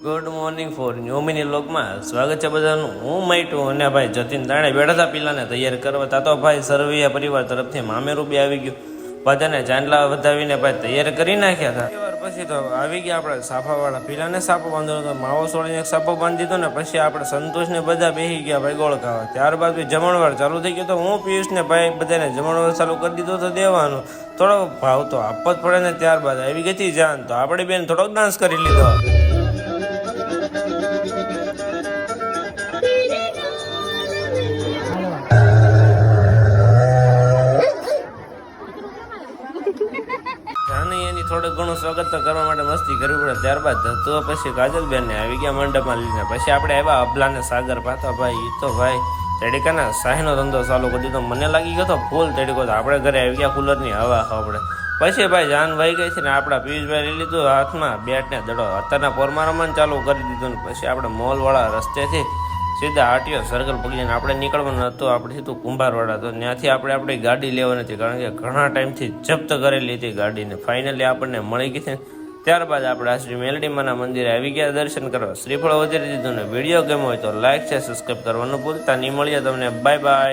Good morning for new mini વ્લોગમાં સ્વાગત છે બધાનું. હું માઇટું અને ભાઈ જતીન તાણે બેઠા હતા પીલાને તૈયાર કરવા. તા તો ભાઈ સરવૈયા પરિવાર તરફથી મામેરું બી આવી ગયું. બધાને ચાંદલા વધાવીને ભાઈ તૈયાર કરી નાખ્યા હતા. પછી તો આવી ગયા આપણે સાફાવાળા. પીલાને સાફો બાંધ્યો હતો, માવો સોળીને એક સાફો બાંધી દીધો ને પછી આપણે સંતોષને બધા બેસી ગયા ભાઈ ગોળ ખાવા. ત્યારબાદ બી જમણવાર ચાલુ થઈ ગયો તો હું પિયુષને ભાઈ બધાને જમણવાર ચાલુ કરી દીધો તો દેવાનું. થોડો ભાવ તો આપવો જ પડે ને. ત્યારબાદ આવી ગઈ હતી જાન, તો આપણે બેન થોડોક ડાન્સ કરી લીધો. એની થોડું ઘણું સ્વાગત તો કરવા માટે મસ્તી કરવી પડે. ત્યારબાદ તો પછી કાજલબેન ને આવી ગયા મંડપમાં લઈને. પછી આપણે આવ્યા અબલાને સાગર પાતા. ભાઈ એ તો ભાઈ તડકાના શાહીનો ધંધો ચાલુ કરી દીધો. મને લાગી ગયો તો ફૂલ તડકો. તો આપણે ઘરે આવી ગયા કુલરની હવા આપણે. પછી ભાઈ જાન વહી ગઈ છે ને આપણા પિયુષભાઈ લઈ લીધું હાથમાં બેટ ને દડો. અત્યારના પોરમાં રમવાનું ચાલુ કરી દીધું ને પછી આપણે મોલવાળા રસ્તેથી સીધા આટીઓ સર્કલ પકડીને આપણે નીકળવાનું હતું. આપણે સીધું કુંભારવાડા. તો ત્યાંથી આપણે આપણી ગાડી લેવાની હતી, કારણ કે ઘણા ટાઈમથી જપ્ત કરેલી હતી ગાડીને. ફાઇનલી આપણને મળી ગઈ છે. ત્યારબાદ આપણે આ શ્રી મેલડીમાના મંદિરે આવી ગયા દર્શન કરવા. શ્રીફળ વધારી દીધું ને. વિડીયો ગમ્યો હોય તો લાઈક છે, સબસ્ક્રાઈબ કરવાનું ભૂલતા નહીં. મળીએ તમને. Bye bye.